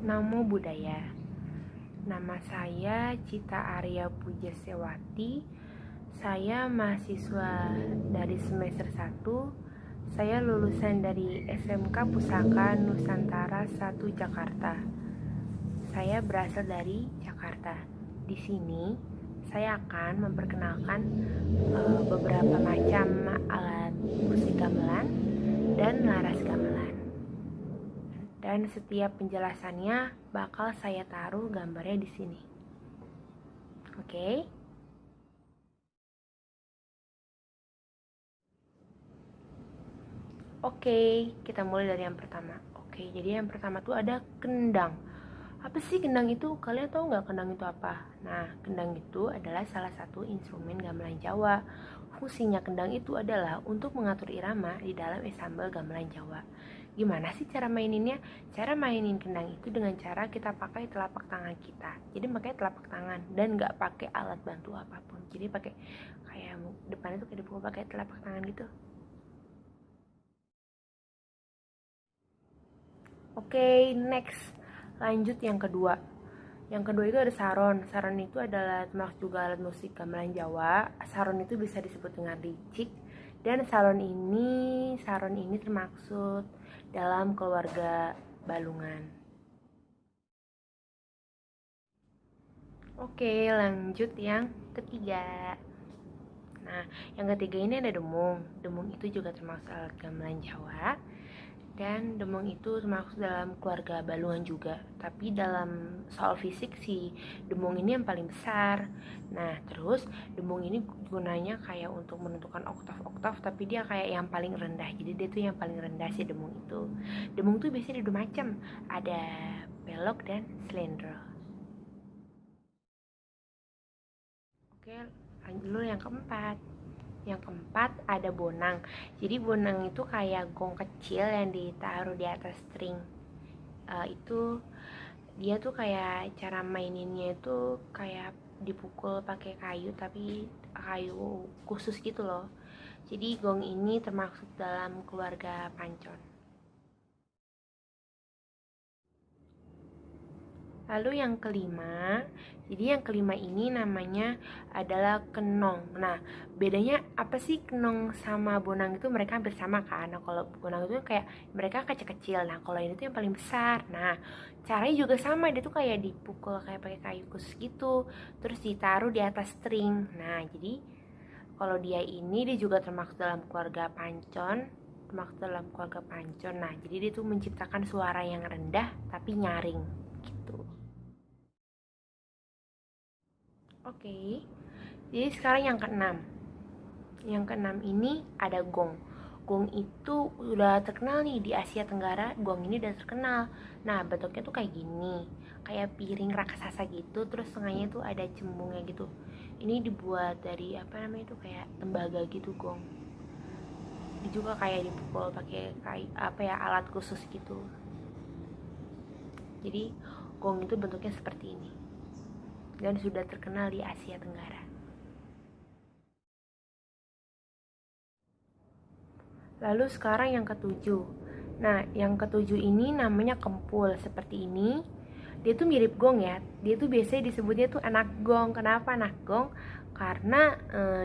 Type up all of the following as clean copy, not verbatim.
Namo Buddhaya. Nama saya Cita Arya Pujasewati. Saya mahasiswa dari semester 1. Saya lulusan dari SMK Pusaka Nusantara 1 Jakarta. Saya berasal dari Jakarta. Di sini saya akan memperkenalkan beberapa macam alat musik gamelan dan laras gamelan. Dan setiap penjelasannya bakal saya taruh gambarnya di sini. Oke? Oke, kita mulai dari yang pertama. Oke, jadi yang pertama tuh ada kendang. Apa sih kendang itu? Kalian tahu nggak kendang itu apa? Nah, kendang itu adalah salah satu instrumen gamelan Jawa. Fungsinya kendang itu adalah untuk mengatur irama di dalam ensemble gamelan Jawa. Gimana sih cara maininnya? Cara mainin kendang itu dengan cara kita pakai telapak tangan kita. Jadi pakai telapak tangan dan nggak pakai alat bantu apapun. Jadi pakai kayak depan itu kayak dipukul pakai telapak tangan gitu. Oke, next. Lanjut yang kedua. Yang kedua itu ada saron. Saron itu adalah termasuk juga alat musik gamelan Jawa. Saron itu bisa disebut dengan licik. Dan saron ini termaksud dalam keluarga balungan. Oke, lanjut yang ketiga. Nah, yang ketiga ini ada demung. Demung itu juga termasuk alat gamelan Jawa. Dan demung itu termasuk dalam keluarga balungan juga. Tapi dalam soal fisik sih, demung ini yang paling besar. Nah, terus demung ini gunanya kayak untuk menentukan oktav-oktav, tapi dia kayak yang paling rendah. Jadi dia tuh yang paling rendah sih demung itu. Demung tuh biasanya ada 2 macam. Ada belok dan slendro. Oke, lanjut dulu yang keempat. Yang keempat ada bonang. Jadi bonang itu kayak gong kecil yang ditaruh di atas string. Itu dia tuh kayak cara maininnya itu kayak dipukul pakai kayu, tapi kayu khusus gitu loh. Jadi gong ini termasuk dalam keluarga pancon. Lalu yang kelima, jadi yang kelima ini namanya adalah kenong. Nah, bedanya apa sih kenong sama bonang itu? Mereka hampir sama kan? Nah, kalau bonang itu kayak mereka kecil-kecil. Nah, kalau ini tuh yang paling besar. Nah, caranya juga sama. Dia tuh kayak dipukul kayak pakai kayu khusus gitu. Terus ditaruh di atas string. Nah, jadi kalau dia juga termasuk dalam keluarga pancon. Termasuk dalam keluarga pancon. Nah, jadi dia tuh menciptakan suara yang rendah tapi nyaring gitu. Oke, jadi sekarang yang keenam. Yang keenam ini ada gong. Gong itu udah terkenal nih di Asia Tenggara. Gong ini udah terkenal. Nah, bentuknya tuh kayak gini, kayak piring raksasa gitu. Terus tengahnya tuh ada cembungnya gitu. Ini dibuat dari apa namanya itu kayak tembaga gitu gong. Ini juga kayak dipukul pakai alat khusus gitu. Jadi gong itu bentuknya seperti ini dan sudah terkenal di Asia Tenggara. Lalu sekarang yang ketujuh. Nah, yang ketujuh ini namanya kempul seperti ini. Dia tuh mirip gong ya. Dia tuh biasanya disebutnya tuh anak gong. Kenapa anak gong? Karena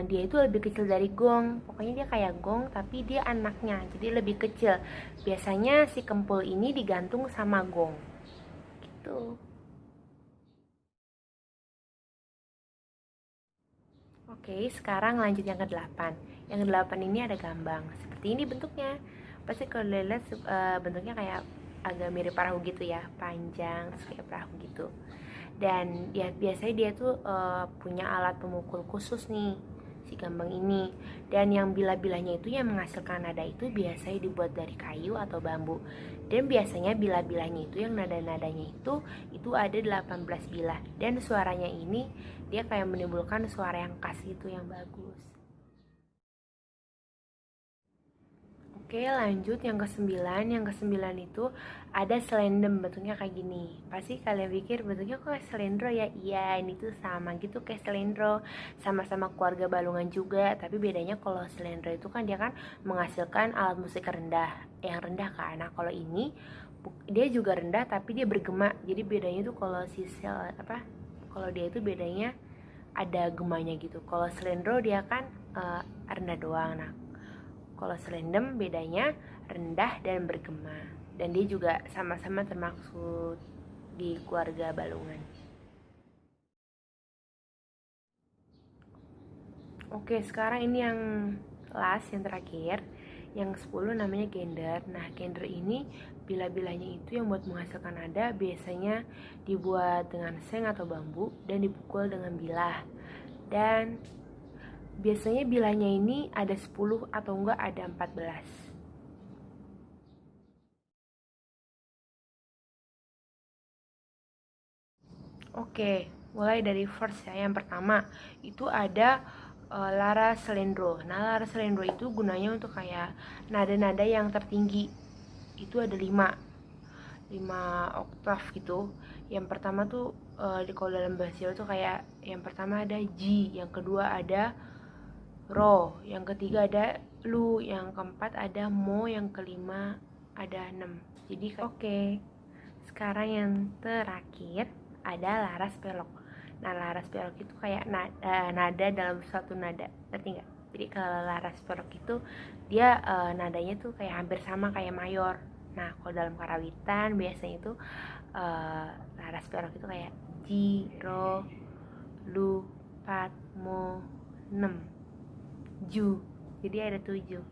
dia itu lebih kecil dari gong. Pokoknya dia kayak gong tapi dia anaknya, jadi lebih kecil. Biasanya si kempul ini digantung sama gong. Gitu. Oke, sekarang lanjut yang ke-8. Yang ke-8 ini ada gambang. Seperti ini bentuknya. Pasti kalau lihat bentuknya kayak agak mirip perahu gitu ya, panjang terus kayak perahu gitu. Dan ya biasanya dia tuh punya alat pemukul khusus nih si gambang ini. Dan yang bila-bilanya itu yang menghasilkan nada itu biasanya dibuat dari kayu atau bambu. Dan biasanya bila-bilanya itu yang nada-nadanya itu ada 18 bila. Dan suaranya ini dia kayak menimbulkan suara yang khas gitu yang bagus. Oke, lanjut yang ke-9. Yang ke-9 itu ada selendem, bentuknya kayak gini. Pasti kalian pikir bentuknya kok kayak selendro ya? Iya, ini tuh sama gitu kayak selendro. Sama-sama keluarga balungan juga, tapi bedanya kalau selendro itu kan dia kan menghasilkan alat musik rendah, yang rendah kan. Nah, kalau ini Dia juga rendah tapi dia bergema. Jadi bedanya tuh kalau si sel kalau dia itu bedanya ada gemanya gitu. Kalau slendro dia kan rendah doang. Nah, kalau slendem bedanya rendah dan bergema. Dan dia juga sama-sama termaksud di keluarga balungan. Oke, sekarang ini yang last, yang terakhir. Yang 10 namanya gender. Nah, gender ini bilah-bilahnya itu yang buat menghasilkan nada biasanya dibuat dengan seng atau bambu dan dipukul dengan bilah. Dan biasanya bilahnya ini ada 10 atau enggak ada 14. Oke, mulai dari first ya. Yang pertama itu ada Lara Selendro. Nah, Lara Selendro itu gunanya untuk kayak nada-nada yang tertinggi. Itu ada 5 oktav gitu. Yang pertama tuh kalau dalam bahasa Jawa tuh kayak yang pertama ada G, yang kedua ada Ro, yang ketiga ada Lu, yang keempat ada Mo, yang kelima ada 6. Jadi oke. Sekarang yang terakhir ada laras pelok. Nah, laras pelok itu kayak nada dalam suatu nada, ngerti nggak? Jadi kalau laras pelok itu dia nadanya tuh kayak hampir sama kayak mayor. Nah, kalau dalam karawitan biasanya itu laras pelok itu kayak ji, ro, lu, pat, mo, 6, ju. Jadi ada 7.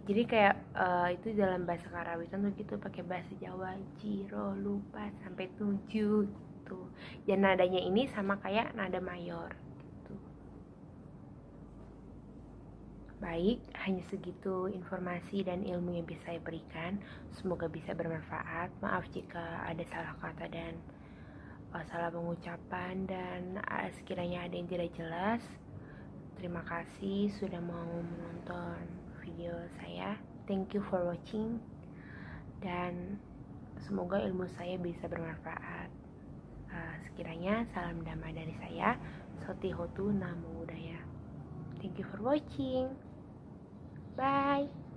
Jadi kayak itu dalam bahasa karawitan tuh gitu, pakai bahasa Jawa jiro lupa sampai 7 gitu. Dan nadanya ini sama kayak nada mayor gitu. Baik, hanya segitu informasi dan ilmu yang bisa saya berikan. Semoga bisa bermanfaat. Maaf jika ada salah kata dan salah pengucapan dan sekiranya ada yang tidak jelas. Terima kasih sudah mau menonton video saya. Thank you for watching. Dan semoga ilmu saya bisa bermanfaat. Sekiranya salam damai dari saya, Soti Hotu Namo Buddhaya. Thank you for watching. Bye.